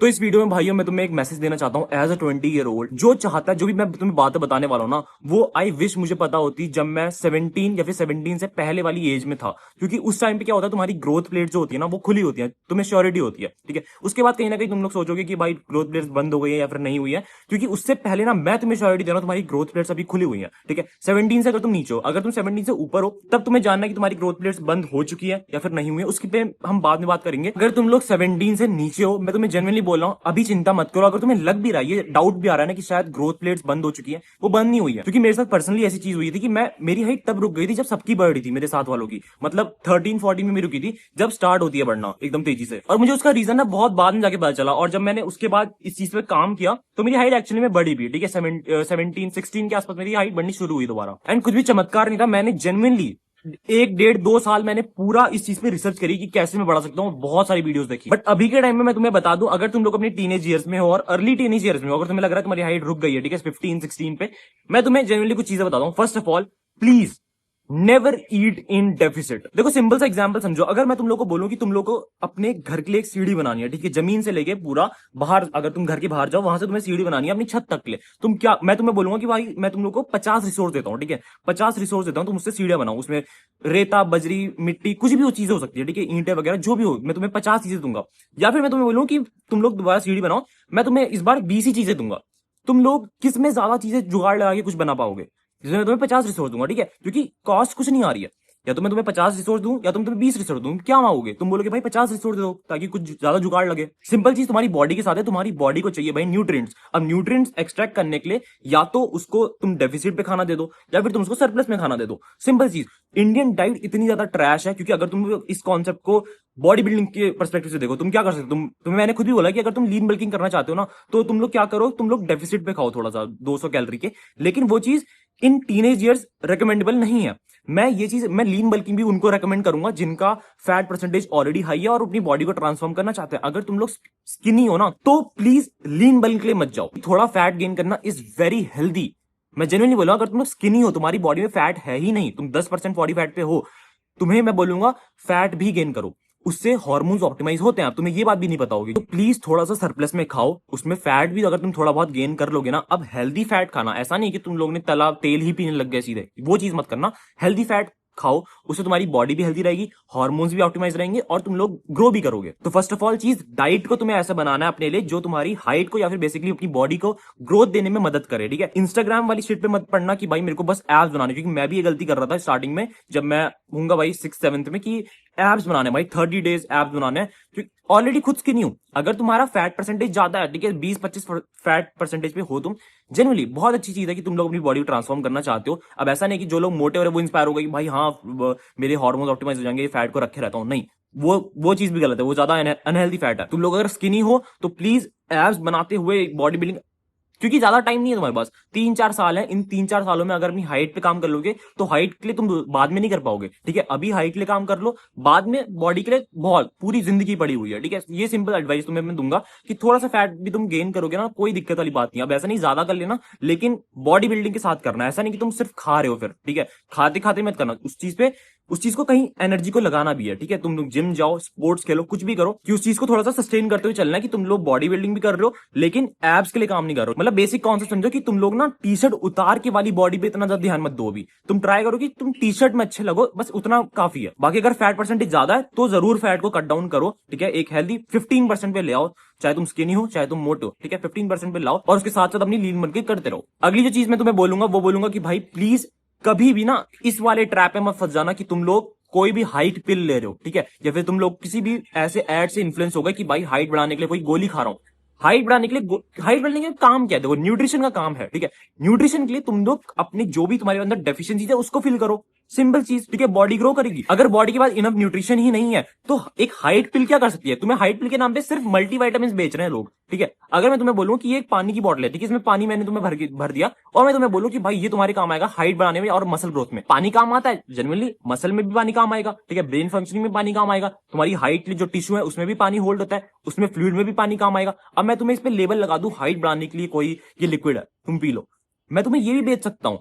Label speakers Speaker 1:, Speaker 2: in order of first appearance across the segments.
Speaker 1: तो इस वीडियो में भाइयों मैं तुम्हें एक मैसेज देना चाहता हूँ एज अ 20 ईयर ओल्ड, जो चाहता है, जो भी मैं तुम्हें बातें बताने वाला हूँ ना, वो आई विश मुझे पता होती जब मैं 17 या फिर 17 से पहले वाली एज में था। क्योंकि उस टाइम पे क्या होता है, तुम्हारी ग्रोथ प्लेट जो होती है ना वो खुली होती है, तुम्हें श्योरिटी होती है। ठीक है, उसके बाद कहीं ना कहीं तुम लोग सोचोगे कि भाई ग्रोथ प्लेट्स बंद हो गई है या फिर नहीं हुई है, क्योंकि उससे पहले ना मैं तुम्हें श्योरिटी दे रहा हूँ तुम्हारी ग्रोथ प्लेट्स अभी खुली हुई है। ठीक है, 17 से अगर तुम नीचे हो, अगर तुम 17 से ऊपर हो, तब तुम्हें जानना है कि तुम्हारी ग्रोथ प्लेट्स बंद हो चुकी है या फिर नहीं हुई है, उसकी पे हम बाद में बात करेंगे। अगर तुम लोग 17 से नीचे हो, मैं तुम्हें जेन्युइनली बोल रहा हूँ, अभी चिंता मत करो। अगर तुम्हें लग भी रहा है, ये डाउट भी आ रहा है ना कि शायद ग्रोथ प्लेट्स बंद हो चुकी है, वो बंद नहीं हुई है। क्योंकि मेरे साथ पर्सनली ऐसी चीज हुई थी कि मेरी हाइट तब रुक गई थी जब सबकी बढ़ रही थी, मेरे साथ वालों की, मतलब 13-14 में रुकी थी, जब स्टार्ट होती है बढ़ना एकदम तेजी से। और मुझे उसका रीजन ना बहुत बाद में जाके पता चला, और जब मैंने उसके बाद इस चीज पे काम किया तो मेरी हाइट एक्चुअली में बढ़ी भी। ठीक है, 17-16 के आसपास मेरी हाइट बढ़नी शुरू हुई दोबारा। एंड कुछ भी चमत्कार नहीं था, मैंने जेन्युइनली 1-1.5-2 साल मैंने पूरा इस चीज पे रिसर्च करी कि कैसे मैं बढ़ा सकता हूँ, बहुत सारी वीडियोस देखी। बट अभी के टाइम में मैं तुम्हें बता दूं, अगर तुम लोग अपनी टीनेज ईयर्स में हो और अर्ली टीनेज ईयर्स में हो, अगर तुम्हें लग रहा है तुम्हारी हाइट रुक गई है, ठीक है, 15-16 पे, मैं तुम्हें जेन्युइनली कुछ चीजें बताता हूँ। First of all, please never eat in deficit. देखो सिंपल सा एग्जांपल समझो, अगर मैं तुम लोग को बोलूं कि तुम लोग को अपने घर के लिए एक सीढ़ी बनानी है, ठीक है, जमीन से लेके पूरा बाहर, अगर तुम घर के बाहर जाओ, वहां से तुम्हें सीढ़ी बनानी है अपनी छत तक के लिए, तुम क्या, मैं तुम्हें बोलूंगा कि भाई मैं तुम लोग को 50 रिसोर्स देता हूँ, ठीक है, 50 रिसोर्स देता हूँ, तुम उससे सीढ़ियां बनाओ, उसमें रेता, बजरी, मिट्टी, कुछ भी वो चीजें हो सकती है, ठीक है, ईंटें वगैरह जो भी हो, मैं तुम्हें 50 चीजें दूंगा। या फिर मैं तुम्हें बोलूं कि तुम लोग दोबारा सीढ़ी बनाओ, मैं तुम्हें इस बार 20 ही चीजें दूंगा। तुम लोग किस में ज्यादा चीजें जुगाड़ लगा के कुछ बना पाओगे? जिसमें मैं तुम्हें 50 रिसोर्स दूंगा, ठीक है, क्योंकि कॉस्ट कुछ नहीं आ रही है। या तो मैं तुम्हें 50 रिसोर्स दूं या तुम तुम्हें 20 रिसोर्स दूं, क्या मांगोगे? तुम बोलोगे भाई 50 रिसोर्स दो ताकि कुछ ज्यादा जुगाड़ लगे। सिंपल चीज तुम्हारी बॉडी के साथ है, तुम्हारी बॉडी को चाहिए भाई न्यूट्रिएंट्स। अब न्यूट्रिएंट्स एक्सट्रैक्ट करने के लिए या तो उसको तुम डेफिसिट पे खाना दे दो या फिर तुम उसको सरप्लस में खाना दे दो। सिंपल चीज। इंडियन डाइट इतनी ज्यादा ट्रैश है क्योंकि अगर तुम इस कॉन्सेप्ट को बॉडी बिल्डिंग के पर्सपेक्टिव से देखो, तुम क्या कर सकते हो, तुम्हें मैंने खुद भी बोला कि अगर तुम लीन बल्किंग करना चाहते हो ना, तो तुम लोग क्या करो, तुम लोग डेफिसिट पे खाओ थोड़ा सा, 200 कैलोरी के। लेकिन वो चीज इन टीनेज ईयर्स रिकमेंडेबल नहीं है। मैं लीन बल्किंग भी उनको रेकमेंड करूंगा जिनका फैट परसेंटेज ऑलरेडी हाई है और अपनी बॉडी को ट्रांसफॉर्म करना चाहते हैं। अगर तुम लोग स्किनी हो ना, तो प्लीज लीन बल्क के लिए मत जाओ। थोड़ा फैट गेन करना इज वेरी हेल्दी। मैं जेन्युइनली बोला, अगर तुम लोग स्किनी हो, तुम्हारी बॉडी में फैट है ही नहीं, तुम 10% बॉडी फैट पे हो, तुम्हें मैं बोलूंगा फैट भी गेन करो, उससे हार्मोन्स ऑप्टिमाइज होते हैं। अब तुम्हें ये बात भी नहीं पता होगी, तो प्लीज थोड़ा सा सरप्लस में खाओ, उसमें फैट भी अगर तुम थोड़ा बहुत गेन कर लोगे ना। अब हेल्दी फैट खाना, ऐसा नहीं कि तुम लोग ने तला तेल ही पीने लग गए सीधे, वो चीज मत करना। हेल्दी फैट खाओ, उससे तुम्हारी बॉडी भी हेल्दी रहेगी, हार्मोन्स भी ऑप्टिमाइज रहेंगे और तुम लोग ग्रो भी करोगे। तो फर्स्ट ऑफ ऑल चीज, डाइट को तुम्हें ऐसा बनाना है अपने लिए जो तुम्हारी हाइट को या फिर बेसिकली अपनी बॉडी को ग्रोथ देने में मदद करे। ठीक है, इंस्टाग्राम वाली शीट पे मत पढ़ना कि भाई मेरे को बस एब्स बनाने, क्योंकि मैं भी ये गलती कर रहा था स्टार्टिंग में, जब मैं हूंगा भाई 6-7 में, कि एब्स बनाने भाई 30 डेज एब्स बनाने हैं, क्योंकि ऑलरेडी खुद स्किनी हूं। अगर तुम्हारा फैट परसेंटेज ज्यादा है, ठीक है, 20-25 फैट परसेंटेज पे हो तुम, जनरली बहुत अच्छी चीज है कि तुम लोग अपनी बॉडी को ट्रांसफॉर्म करना चाहते हो। अब ऐसा नहीं कि जो लोग मोटे हो रहे वो इंस्पायर हो गए कि भाई हाँ मेरे हार्मोन्स ऑप्टिमाइज हो जाएंगे, फैट को रखे रहता हूं, नहीं, वो चीज भी गलत है, वो ज्यादा अनहेल्दी फैट है। तुम लोग अगर स्किनी हो तो प्लीज एब्स बनाते हुए बॉडी बिल्डिंग, क्योंकि ज्यादा टाइम नहीं है तुम्हारे पास, 3-4 साल है, इन 3-4 सालों में अगर अपनी हाइट पे काम कर लोगे तो हाइट के लिए तुम बाद में नहीं कर पाओगे। ठीक है, अभी हाइट के लिए काम कर लो, बाद में बॉडी के लिए बहुत पूरी जिंदगी पड़ी हुई है। ठीक है, ये सिंपल एडवाइस तुम्हें मैं दूंगा कि थोड़ा सा फैट भी तुम गेन करोगे ना, कोई दिक्कत वाली बात नहीं। अब ऐसा नहीं ज्यादा कर लेना, लेकिन बॉडी बिल्डिंग के साथ करना, ऐसा नहीं कि तुम सिर्फ खा रहे हो फिर। ठीक है, खाते खाते मत करना, उस चीज को कहीं एनर्जी को लगाना भी है। ठीक है, तुम लोग जिम जाओ, स्पोर्ट्स खेलो, कुछ भी करो, कि उस चीज को थोड़ा सा सस्टेन करते हुए चलना है कि तुम लोग बॉडी बिल्डिंग भी कर रहे हो लेकिन एब्स के लिए काम नहीं कर रहे हो। मतलब बेसिक कॉन्सेप्ट समझो कि तुम लोग ना टी शर्ट उतार के वाली बॉडी पे इतना ज्यादा ध्यान मत दो। अभी तुम ट्राई करो कि तुम टी शर्ट में अच्छे लगो, बस उतना काफी है। बाकी अगर फैट परसेंटेज ज्यादा है तो जरूर फैट को कट डाउन करो। ठीक है, एक हेल्दी 15% पे ले आओ, चाहे तुम स्किनी हो चाहे तुम मोटे हो। ठीक है, 15% पे लाओ और उसके साथ साथ अपनी लीन बन के करते रहो। अगली जो चीज मैं तुम्हें बोलूंगा वो बोलूंगा कि भाई प्लीज कभी भी ना इस वाले ट्रैप में मत फंस जाना कि तुम लोग कोई भी हाइट पिल ले रहे हो, ठीक है, या फिर तुम लोग किसी भी ऐसे एड से इन्फ्लुएंस हो गए कि भाई हाइट बढ़ाने के लिए कोई गोली खा रहा हूं। हाइट बढ़ाने के लिए, हाइट बढ़ाने के काम क्या है? देखो, न्यूट्रिशन का काम है। ठीक है, न्यूट्रिशन के लिए तुम लोग अपने जो भी तुम्हारे अंदर डेफिशिएंसी है उसको फिल करो, सिंपल चीज। ठीक है, बॉडी ग्रो करेगी। अगर बॉडी के पास इनफ न्यूट्रिशन ही नहीं है तो एक हाइट पिल क्या कर सकती है? तुम्हें हाइट पिल के नाम पे सिर्फ मल्टीविटामिन बेच रहे हैं लोग। ठीक है, अगर मैं तुम्हें बोलूं कि ये एक पानी की बॉटल है, ठीक है, इसमें पानी मैंने तुम्हें भर दिया, और मैं तुम्हें बोलूं कि भाई ये तुम्हारे काम आएगा हाइट बढ़ाने में और मसल ग्रोथ में। पानी काम आता है जनरली, मसल में भी पानी काम आएगा। ठीक है, ब्रेन फंक्शनिंग में पानी काम आएगा, तुम्हारी हाइट के लिए जो टिश्यू है उसमें भी पानी होल्ड होता है, उसमें फ्लूइड में भी पानी काम आएगा। अब मैं तुम्हें इस पे लेबल लगा दूं हाइट बढ़ाने के लिए कोई ये लिक्विड है, तुम पी लो, मैं तुम्हें ये भी बेच सकता हूं।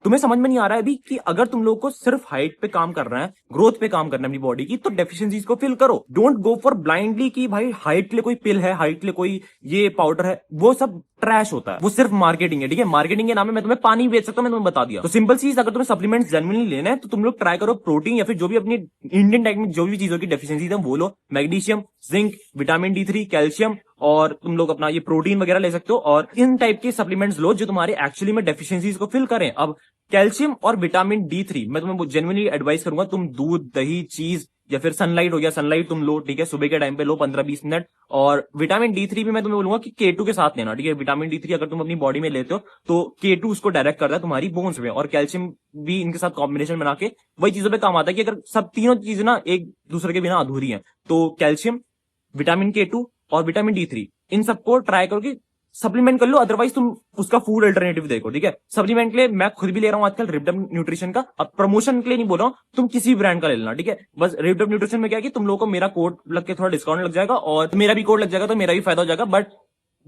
Speaker 1: तुम्हें समझ में नहीं आ रहा है अभी कि अगर तुम लोग को सिर्फ हाइट पे काम करना है, ग्रोथ पे काम करना है अपनी बॉडी की, तो डेफिशिएंसीज को फिल करो। डोंट गो फॉर ब्लाइंडली कि भाई हाइट के लिए कोई पिल है, हाइट के लिए कोई ये पाउडर है, वो सब ट्रैश होता है, वो सिर्फ मार्केटिंग है। ठीक है, मार्केटिंग के नाम में मैं तुम्हें पानी बेच सकता हूं, मैं तुम्हें बता दिया। तो सिंपल चीज, अगर तुम्हें सप्लीमेंट्स जेन्युइनली लेना है तो तुम लोग ट्राई करो प्रोटीन या फिर जो भी अपनी इंडियन डाइट में जो भी चीजों की डेफिशिएंसी है वो लो। Magnesium, zinc, vitamin D3, calcium, और तुम लोग अपना ये प्रोटीन वगैरह ले सकते हो, और इन टाइप के सप्लीमेंट्स लो जो तुम्हारे एक्चुअली में डेफिशिएंसीज को फिल करें। अब कैल्शियम और विटामिन D3 मैं तुम्हें जेन्युइनली एडवाइस करूंगा, तुम दूध, दही, चीज या फिर सनलाइट हो गया, सनलाइट तुम लो। ठीक है, सुबह के टाइम पे लो 15-20 मिनट। और विटामिन D3 भी मैं तुम्हें बोलूंगा कि K2 के साथ लेना। ठीक है, विटामिन D3 अगर तुम अपनी बॉडी में लेते हो तो K2 उसको डायरेक्ट करता है तुम्हारी बोन्स में, और कैल्शियम भी इनके साथ कॉम्बिनेशन बना के वही चीजों पे काम आता है कि अगर सब तीनों चीजें ना एक दूसरे के बिना अधूरी है, तो कैल्शियम, विटामिन K2 और विटामिन D3 इन सबको ट्राई करो कि सप्लीमेंट कर लो। अदरवाइज तुम उसका फूड अल्टरनेटिव देखो। ठीक है, सप्लीमेंट के लिए मैं खुद भी ले रहा हूं आजकल रिपडम न्यूट्रिशन का। अब प्रमोशन के लिए नहीं बोल रहा हूं, तुम किसी ब्रांड का ले लेना। ठीक है, बस रिपडम न्यूट्रिशन में क्या है कि तुम लोगों को मेरा कोड लग के थोड़ा डिस्काउंट लग जाएगा, और मेरा भी कोड लग जाएगा तो मेरा भी फायदा हो जाएगा। बट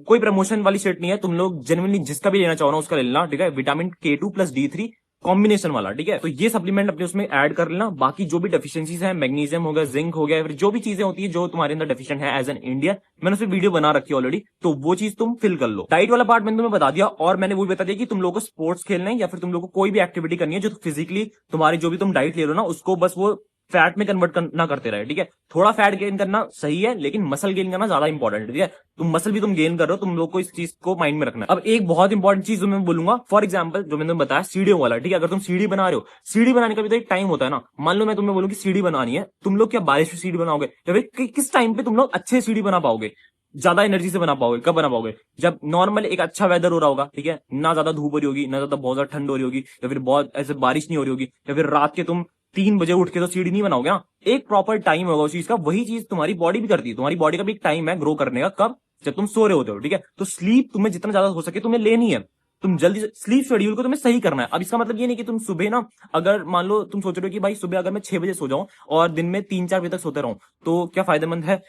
Speaker 1: कोई प्रमोशन वाली शेट नहीं है, तुम लोग जेन्युइनली जिसका भी लेना चाहो ना उसका ले लेना। ठीक है, vitamin K2 plus D3 combination वाला। ठीक है, तो ये सप्लीमेंट अपने उसमें ऐड कर लेना। बाकी जो भी डेफिशिएंसीज है, मैग्नीशियम हो गया, जिंक हो गया, फिर जो भी चीजें होती है जो तुम्हारे अंदर डेफिशिएंट है एज एन इंडियन, मैंने उस पर वीडियो बना रखी है ऑलरेडी, तो वो चीज तुम फिल कर लो। डाइट वाला पार्ट मैंने तुम्हें बता दिया, और मैंने वो भी बता दिया कि तुम लोगों को स्पोर्ट्स खेलना है या फिर तुम लोगों को कोई भी एक्टिविटी करनी है जो फिजिकली तुम्हारी जो भी तुम डाइट ले रहे हो ना उसको बस वो फैट में कन्वर्ट ना करते रहे। ठीक है, थोड़ा फैट गेन करना सही है, लेकिन मसल गेन करना ज्यादा इंपॉर्टेंट है। ठीक है, तुम मसल भी तुम गेन कर रहे हो, तुम लोग को इस चीज को माइंड में रखना है। अब एक बहुत इंपॉर्टेंट चीज जो मैं बोलूंगा, फॉर एग्जाम्पल जो मैंने बताया सीढ़ियों वाला। ठीक है, अगर तुम सीढ़ी बना रहे हो, सीढ़ी बनाने का भी तो एक टाइम होता है ना। मान लो मैं तुम्हें बोलूं कि सीढ़ी बनानी है, तुम लोग क्या बारिश में सीढ़ी बनाओगे, या फिर किस टाइम पे तुम लोग अच्छे सीढ़ी बना पाओगे, ज्यादा एनर्जी से बना पाओगे, कब बना पाओगे, जब नॉर्मल एक अच्छा वेदर हो रहा होगा। ठीक है, ना ज्यादा धूप हो रही होगी, ना ज्यादा बहुत ज्यादा ठंड हो रही होगी, या फिर बहुत ऐसे बारिश नहीं हो रही होगी, या फिर रात के तुम 3 बजे उठ के तो सीढ़ी नहीं बनाओगे ना। एक प्रॉपर टाइम होगा उस चीज का। वही चीज तुम्हारी बॉडी भी करती है, तुम्हारी बॉडी का भी एक टाइम है ग्रो करने का, कब, जब तुम सो रहे होते हो। ठीक है, तो स्लीप तुम्हें जितना ज्यादा हो सके तुम्हें लेनी है। तुम जल्दी से स्लीप शेड्यूल को तुम्हें सही करना है। अब इसका मतलब ये नहीं कि तुम सुबह ना, अगर मान लो तुम सोच रहे हो कि भाई सुबह अगर मैं 6 बजे सो जाऊं और दिन में 3-4 बजे तक सोते रहूं तो क्या फायदेमंद है,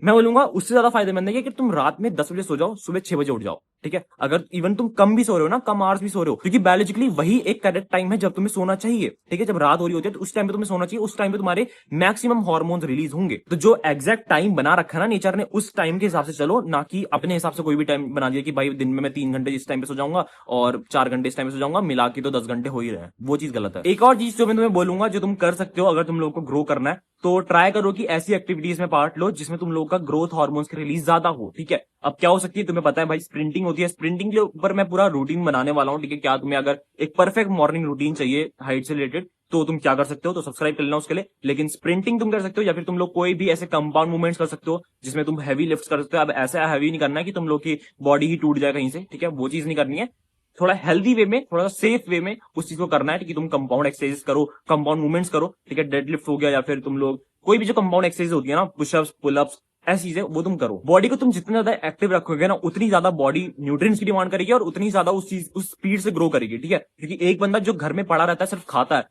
Speaker 1: मैं बोलूंगा उससे ज्यादा फायदेमंद है कि तुम रात में 10 बजे सो जाओ, सुबह 6 बजे उठ जाओ। ठीक है, अगर इवन तुम कम भी सो रहे हो ना, कम आवर्स भी सो रहे हो, क्योंकि बायोलॉजिकली वही एक करेक्ट टाइम है जब तुम्हें सोना चाहिए। ठीक है, जब रात हो रही होती है तो उस टाइम पे तुम्हें सोना चाहिए, उस टाइम पे तुम्हारे मैक्सिमम हार्मोन्स रिलीज होंगे। तो जो एग्जैक्ट टाइम बना रखा ना नेचर ने, उस टाइम के हिसाब से चलो, ना कि अपने हिसाब से कोई भी टाइम बना दिया कि भाई दिन में मैं 3 घंटे इस टाइम पे सो जाऊंगा और 4 घंटे इस टाइम पे सो जाऊंगा, मिला के तो 10 घंटे हो ही रहे हैं। वो चीज गलत है। एक और चीज जो मैं तुम्हें बोलूंगा जो तुम कर सकते हो अगर तुम लोगों को ग्रो करना है, तो ट्राई करो कि ऐसी एक्टिविटीज में पार्ट लो जिसमें तुम लोगों का ग्रोथ हार्मोन्स की रिलीज ज्यादा हो। ठीक है, अब क्या हो सकती है तुम्हें पता है भाई, स्प्रिंटिंग होती है। स्प्रिंटिंग के ऊपर मैं पूरा रूटीन बनाने वाला हूँ। ठीक है, क्या तुम्हें अगर एक परफेक्ट मॉर्निंग रूटीन चाहिए हाइट से रिलेटेड तो तुम क्या कर सकते हो, तो सब्सक्राइब कर लेना उसके लिए। लेकिन स्प्रिंटिंग तुम कर सकते हो, या फिर तुम लोग कोई भी ऐसे कंपाउंड मूवमेंट्स कर सकते हो जिसमें तुम हैवी लिफ्ट कर सकते हो। अब ऐसा हैवी नहीं करना है कि तुम लोग की बॉडी ही टूट जाए कहीं से। ठीक है, वो चीज नहीं करनी है। थोड़ा हेल्दी वे में, थोड़ा सेफ वे में उस चीज को करना है कि तुम कंपाउंड एक्सरसाइज करो, कंपाउंड मूवमेंट्स करो। ठीक है, डेडलिफ्ट हो गया, या फिर तुम लोग कोई भी जो कंपाउंड एक्सरसाइज होती है ना, पुशअप्स, पुलअप्स, ऐसी चीजें वो तुम करो। बॉडी को तुम जितना ज्यादा एक्टिव रखोगे ना, उतनी ज्यादा बॉडी न्यूट्रिएंट्स की डिमांड करेगी और उतनी ज्यादा उस स्पीड से ग्रो करेगी। ठीक है, क्योंकि एक बंदा जो घर में पड़ा रहता है सिर्फ खाता है,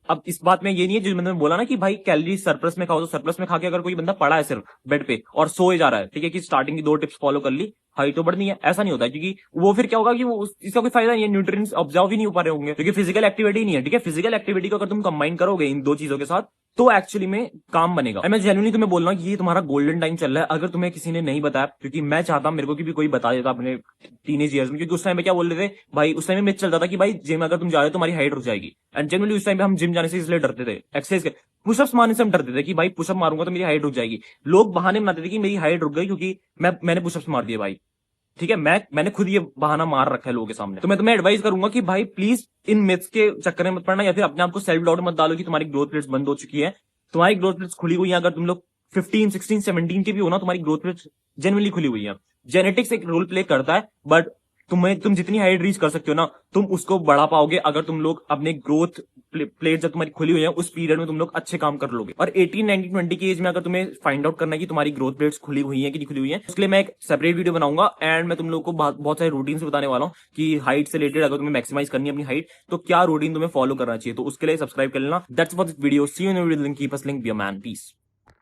Speaker 1: अब इस बात में ये नहीं है जो मैंने बोला ना कि भाई कैलोरी सरप्लस में खाओ, तो सरप्लस में खा के अगर कोई बंदा पड़ा है सिर्फ बेड पे और सोए जा रहा है, ठीक है, कि स्टार्टिंग की 2 टिप्स फॉलो कर ली, हाइट तो बढ़नी है, ऐसा नहीं होता है। क्योंकि वो फिर क्या होगा कि वो इसका कोई फायदा नहीं है, न्यूट्रिएंट्स ऑब्जर्व ही नहीं हो पा रहे होंगे, क्योंकि फिजिकल एक्टिविटी नहीं है। ठीक है, फिजिकल एक्टिविटी को अगर तुम कंबाइन करोगे इन 2 चीजों के साथ तो एक्चुअली में काम बनेगा। मैं जेन्युइनली तुम्हें बोल रहा हूँ कि ये तुम्हारा गोल्डन टाइम चल रहा है। अगर तुम्हें किसी ने नहीं बताया, क्योंकि मैं चाहता मेरे को कि भी कोई बता देता अपने टीनेज ईयर्स में, क्योंकि उस टाइम पे क्या बोल रहे थे भाई, उस टाइम में मिथ चलता था कि भाई जिम अगर तुम जा रहे हो तुम्हारी हाइट रुक जाएगी। एंड जेन्युइनली उस टाइम पे हम जिम जाने से इसलिए डरते थे, एक्सरसाइज के पुशअप्स मारने से हम डरते थे कि भाई पुशअप मारूंगा तो मेरी हाइट रुक जाएगी। लोग बहाने बनाते थे कि मेरी हाइट रुक गई क्योंकि मैंने पुशअप्स मार दिए भाई। ठीक है, मैंने खुद ये बहाना मार रखा है लोगों के सामने। तो मैं तुम्हें एडवाइस करूंगा कि भाई प्लीज इन मिथ्स के चक्कर में मत पड़ना, या फिर अपने आप को सेल्फ डाउट मत डालो कि तुम्हारी ग्रोथ प्लेट्स बंद हो चुकी है। तुम्हारी ग्रोथ प्लेट्स खुली हुई है। अगर तुम लोग 15, 16, 17 के भी हो ना, तुम्हारी ग्रोथ प्लेट्स जेन्युइनली खुली हुई है। जेनेटिक्स एक रोल प्ले करता है, बट तुम जितनी हाइट रीच कर सकते हो ना, तुम उसको बढ़ा पाओगे अगर तुम लोग अपने ग्रोथ प्लेट जब तुम्हारी खुली हुई है उस पीरियड में तुम लोग अच्छे काम कर लोगे। और 18, 19, 20 की एज में अगर तुम्हें फाइंड आउट करना है कि तुम्हारी ग्रोथ प्लेट्स खुली हुई है कि नहीं खुली हुई है, उसके लिए मैं एक सेपरेट वीडियो बनाऊंगा। एंड मैं तुम लोग को बहुत सारे रूटीन से बताने वाला हूँ कि हाइट से रिलेटेड अगर तुम्हें मैक्सिमाइज करनी है अपनी हाइट तो क्या रूटीन तुम्हें फॉलो करना चाहिए। तो उसके लिए सब्सक्राइब कर लेना। That's for this video, see you in video, keep us link, be a man, piece.